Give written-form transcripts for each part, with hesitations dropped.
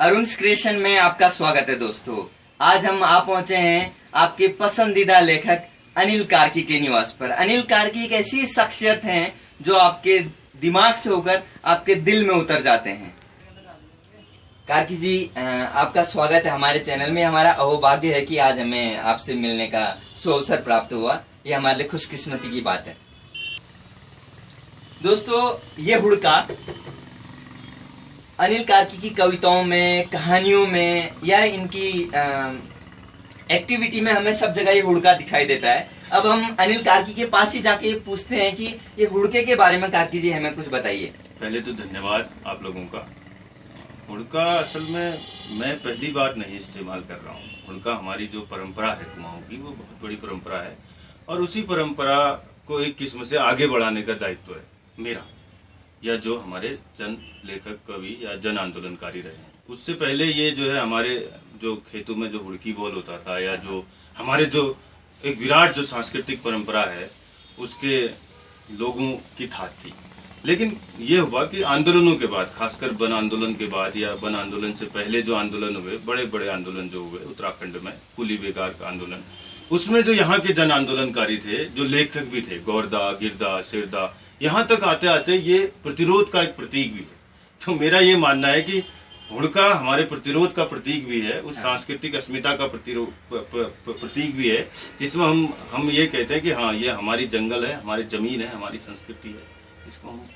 Arun creation में आपका स्वागत है दोस्तों। आज हम आ पहुंचे हैं आपके पसंदीदा लेखक अनिल कार्की के निवास पर। अनिल कार्की एक ऐसी शख्सियत हैं जो आपके दिमाग से होकर आपके दिल में उतर जाते हैं। कार्की जी, आपका स्वागत है हमारे चैनल में। हमारा अहोभाग्य है कि आज हमें आपसे मिलने का सुअवसर प्राप्त हुआ। ये हमारे लिए खुशकिस्मती की बात है। दोस्तों, ये हुड़का अनिल कार्की की कविताओं में, कहानियों में या इनकी एक्टिविटी में हमें सब जगह ये हुड़का दिखाई देता है। अब हम अनिल कार्की के पास ही जाके पूछते हैं कि ये हुड़के के बारे में कार्की जी हमें कुछ बताइए। पहले तो धन्यवाद आप लोगों का। हुड़का असल में मैं पहली बार नहीं इस्तेमाल कर रहा हूँ। हुड़का हमारी जो परंपरा है कुमाऊं की, वो बहुत बड़ी परंपरा है और उसी परंपरा को एक किस्म से आगे बढ़ाने का दायित्व है मेरा, या जो हमारे जन लेखक कवि या जन आंदोलनकारी रहे हैं। उससे पहले ये जो है हमारे जो खेतों में जो हुड़की बोल होता था, या जो हमारे जो एक विराट जो सांस्कृतिक परंपरा है उसके लोगों की थाह थी। लेकिन ये हुआ कि आंदोलनों के बाद, खासकर वन आंदोलन के बाद या वन आंदोलन से पहले जो आंदोलन हुए, बड़े बड़े आंदोलन जो हुए उत्तराखंड में, कुली बेगार का आंदोलन, उसमें जो यहाँ के जन आंदोलनकारी थे, जो लेखक भी थे, गौरदा, गिरदा, शेरदा, यहाँ तक आते आते ये प्रतिरोध का एक प्रतीक भी है। तो मेरा ये मानना है कि हुड़का हमारे प्रतिरोध का प्रतीक भी है, उस सांस्कृतिक अस्मिता का प्रतीक भी है, जिसमें हम ये कहते हैं कि हाँ, ये हमारी जंगल है, हमारी जमीन है, हमारी संस्कृति है, इसको हम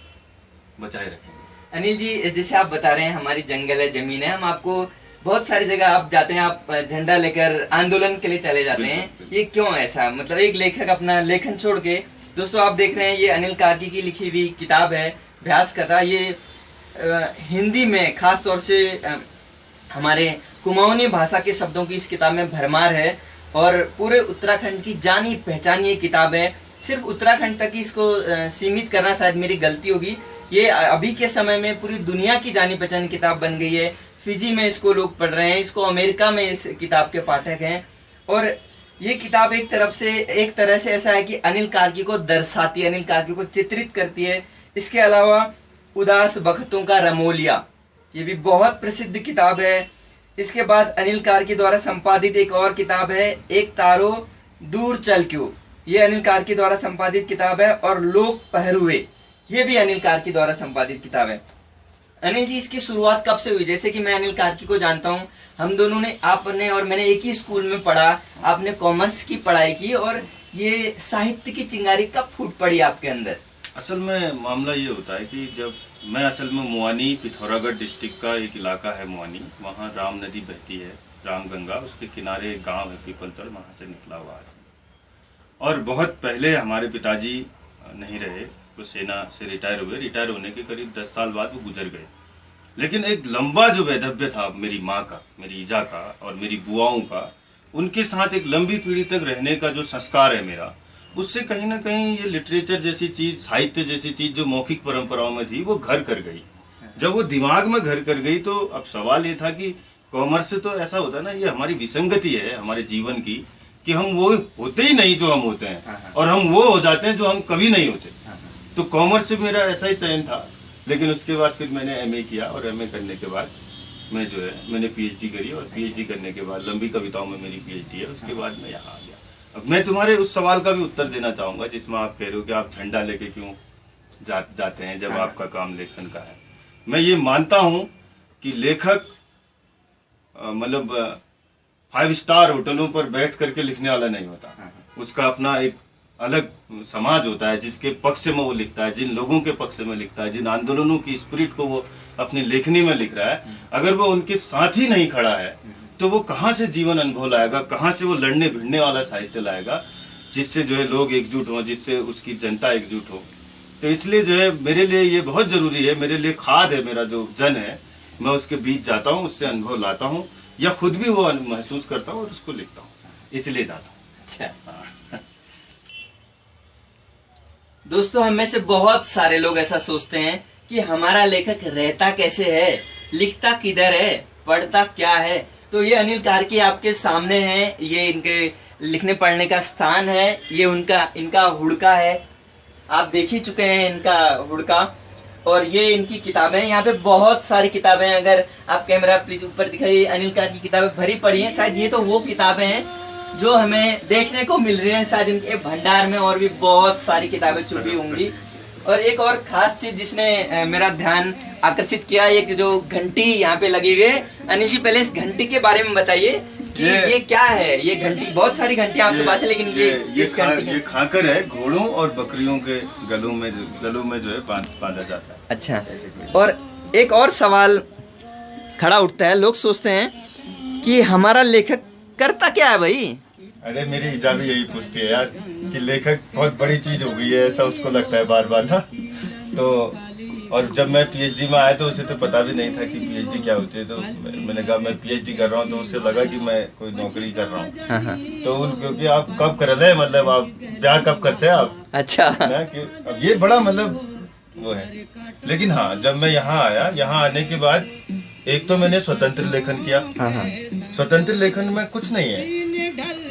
बचाए रखेंगे। अनिल जी, जैसे आप बता रहे हैं हमारी जंगल है, जमीन है, हम आपको बहुत सारी जगह आप जाते हैं, आप झंडा लेकर आंदोलन के लिए चले जाते हैं। ये क्यों ऐसा? मतलब एक लेखक अपना लेखन छोड़ के, दोस्तों आप देख रहे हैं ये अनिल कार्की की लिखी हुई किताब है अभ्यास कथा। ये हिंदी में खास तौर से हमारे कुमाऊनी भाषा के शब्दों की इस किताब में भरमार है और पूरे उत्तराखंड की जानी पहचानी ये किताब है। सिर्फ उत्तराखंड तक ही इसको सीमित करना शायद मेरी गलती होगी। ये अभी के समय में पूरी दुनिया की जानी पहचानी किताब बन गई है। फिजी में इसको लोग पढ़ रहे हैं, इसको अमेरिका में इस किताब के पाठक हैं। और ये किताब एक तरह से ऐसा है कि अनिल कार्की को दर्शाती है, अनिल कार्की को चित्रित करती है। इसके अलावा उदास बख्तों का रमोलिया, ये भी बहुत प्रसिद्ध किताब है। इसके बाद अनिल कार्की द्वारा संपादित एक और किताब है, एक तारो दूर चल क्यों, ये अनिल कार्की द्वारा संपादित किताब है। और लोक पहरुए, ये भी अनिल कार्की द्वारा संपादित किताब है। अनिल जी, इसकी शुरुआत कब से हुई? जैसे कि मैं अनिल कार्की को जानता हूँ, हम दोनों ने, आपने और मैंने एक ही स्कूल में पढ़ा, आपने कॉमर्स की पढ़ाई की, और ये साहित्य की चिंगारी कब फूट पड़ी आपके अंदर? असल में मामला ये होता है कि जब मैं असल में मुआनी, पिथौरागढ़ डिस्ट्रिक्ट का एक इलाका है मुआनी, वहाँ राम नदी बहती है, रामगंगा, उसके किनारे एक गाँव है पीपलतड़, वहाँ से निकला हुआ है। और बहुत पहले हमारे पिताजी नहीं रहे, वो सेना से रिटायर हुए। रिटायर होने के करीब 10 साल बाद वो गुजर गए। लेकिन एक लंबा जो वैधव्य था मेरी माँ का, मेरी ईजा का और मेरी बुआओं का, उनके साथ एक लंबी पीढ़ी तक रहने का जो संस्कार है मेरा, उससे कहीं ना कहीं ये लिटरेचर जैसी चीज, साहित्य जैसी चीज जो मौखिक परंपराओं में थी, वो घर कर गई। जब वो दिमाग में घर कर गई, तो अब सवाल ये था कि कॉमर्स से तो ऐसा होता है ना, ये हमारी विसंगति है हमारे जीवन की, कि हम वो होते ही नहीं जो हम होते हैं, और हम वो हो जाते हैं जो हम कभी नहीं होते। तो कॉमर्स से मेरा ऐसा ही चयन था। लेकिन उसके बाद फिर मैंने एमए किया, और एमए करने के बाद मैंने पीएचडी करी, और पीएचडी करने के बाद लंबी कविताओं में मेरी पीएचडी है। उसके बाद मैं यहाँ आ गया। अब मैं तुम्हारे उस सवाल का भी उत्तर देना चाहूंगा जिसमें आप कह रहे हो कि आप झंडा लेके क्यों जाते हैं जब आपका काम लेखन का है। मैं ये मानता हूं कि लेखक मतलब 5 स्टार होटलों पर बैठ करके लिखने वाला नहीं होता। उसका अपना एक अलग समाज होता है जिसके पक्ष में वो लिखता है, जिन लोगों के पक्ष में लिखता है, जिन आंदोलनों की स्पिरिट को वो अपनी लेखनी में लिख रहा है। अगर वो उनके साथ ही नहीं खड़ा है तो वो कहाँ से जीवन अनुभव लाएगा, कहाँ से वो लड़ने भिड़ने वाला साहित्य लाएगा जिससे जो है लोग एकजुट हों, जिससे उसकी जनता एकजुट हो। तो इसलिए जो है मेरे लिए ये बहुत जरूरी है, मेरे लिए खाद है, मेरा जो जन है, मैं उसके बीच जाता हूँ, उससे अनुभव लाता हूँ, या खुद भी वो महसूस करता हूँ और उसको लिखता हूँ, इसलिए जाता हूँ। अच्छा दोस्तों, हम में से बहुत सारे लोग ऐसा सोचते हैं कि हमारा लेखक रहता कैसे है, लिखता किधर है, पढ़ता क्या है। तो ये अनिल कार्की आपके सामने है, ये इनके लिखने पढ़ने का स्थान है, ये इनका हुड़का है। आप देख ही चुके हैं इनका हुड़का। और ये इनकी किताबें हैं। यहाँ पे बहुत सारी किताबें हैं, अगर आप कैमरा प्लीज ऊपर दिखाइए। अनिल का की किताबें भरी पड़ी हैं। शायद ये तो वो किताबें हैं जो हमें देखने को मिल रही हैं शायद इनके भंडार में, और भी बहुत सारी किताबें छुपी होंगी। और एक और खास चीज जिसने मेरा ध्यान आकर्षित किया, एक जो घंटी यहाँ पे लगी हुई है। अनिल जी पहले इस घंटी के बारे में बताइए कि ये क्या है। ये घंटी, बहुत सारी घंटियां आपके पास है, लेकिन ये खाकर है, घोड़ों और बकरियों के गलों में जो है बांधा जाता है। अच्छा, और एक और सवाल खड़ा उठता है, लोग सोचते हैं कि हमारा लेखक करता क्या है भाई। अरे मेरी हिजाबी यही पूछती है यार कि लेखक बहुत बड़ी चीज हो गई है, ऐसा उसको लगता है बार बार ना। तो और जब मैं पीएचडी में आया तो उसे तो पता भी नहीं था कि पीएचडी क्या होती है। तो मैंने कहा मैं पीएचडी कर रहा हूँ, तो उसे लगा कि मैं कोई नौकरी कर रहा हूँ। तो क्योंकि आप कब कर रहे हैं, मतलब आप ब्याह कब करते हैं आप। अच्छा ना, कि अब ये बड़ा मतलब वो है। लेकिन हाँ, जब मैं यहाँ आया, यहाँ आने के बाद एक तो मैंने स्वतंत्र लेखन किया। स्वतंत्र लेखन में कुछ नहीं है,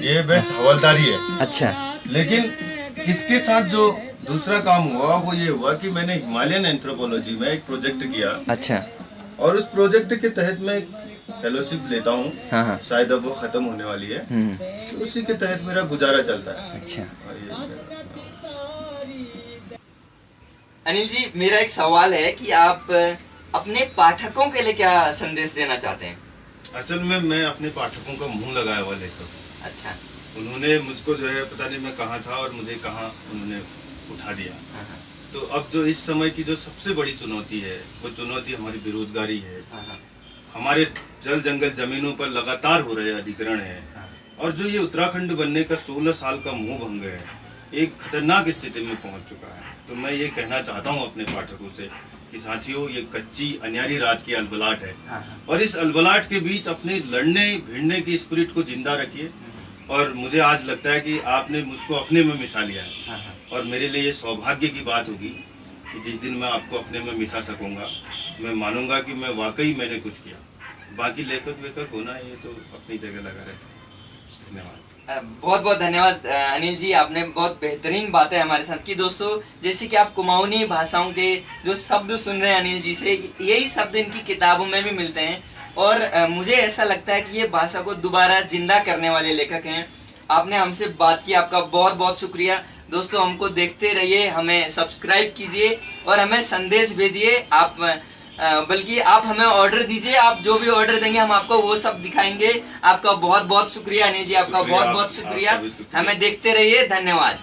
ये बस हवलदारी है। अच्छा, लेकिन इसके साथ जो दूसरा काम हुआ वो ये हुआ कि मैंने हिमालयन एंथ्रोपोलॉजी में एक प्रोजेक्ट किया। अच्छा, और उस प्रोजेक्ट के तहत मैं फेलोशिप लेता हूँ। शायद अब वो खत्म होने वाली है, तो उसी के तहत मेरा गुजारा चलता है। अच्छा, अनिल जी मेरा एक सवाल है कि आप अपने पाठकों के लिए क्या संदेश देना चाहते हैं। असल में मैं अपने पाठकों का मुंह लगाया हुआ लेखक। अच्छा, उन्होंने मुझको जो है पता नहीं मैं कहाँ था और मुझे कहाँ उन्होंने उठा दिया। तो अब जो इस समय की जो सबसे बड़ी चुनौती है, वो चुनौती हमारी बेरोजगारी है। हमारे जल जंगल जमीनों पर लगातार हो रहे अधिग्रहण है, और जो ये उत्तराखंड बनने का 16 साल का मोह भंग है, एक खतरनाक स्थिति में पहुंच चुका है। तो मैं ये कहना चाहता हूँ अपने पाठकों से कि साथियों, ये कच्ची अन्यारी रात की अलबलाट है, और इस अलबलाट के बीच अपने लड़ने भिड़ने की स्पिरिट को जिंदा रखिए। और मुझे आज लगता है कि आपने मुझको अपने में मिसा लिया है, और मेरे लिए ये सौभाग्य की बात होगी कि जिस दिन मैं आपको अपने में मिसा सकूंगा, मैं मानूंगा कि मैं वाकई मैंने कुछ किया। बाकी लेखक वेखक होना ये तो अपनी जगह लगा रहता है। धन्यवाद। बहुत बहुत धन्यवाद अनिल जी, आपने बहुत बेहतरीन बातें हमारे साथ की। दोस्तों, जैसे कि आप कुमाऊनी भाषाओं के जो शब्द सुन रहे हैं अनिल जी से, यही शब्द इनकी किताबों में भी मिलते हैं, और मुझे ऐसा लगता है कि ये भाषा को दोबारा जिंदा करने वाले लेखक हैं। आपने हमसे बात की, आपका बहुत बहुत शुक्रिया। दोस्तों, हमको देखते रहिए, हमें सब्सक्राइब कीजिए और हमें संदेश भेजिए। आप बल्कि आप हमें ऑर्डर दीजिए, आप जो भी ऑर्डर देंगे हम आपको वो सब दिखाएंगे। आपका बहुत बहुत शुक्रिया अनिल जी, आपका बहुत बहुत शुक्रिया। हमें देखते रहिए, धन्यवाद।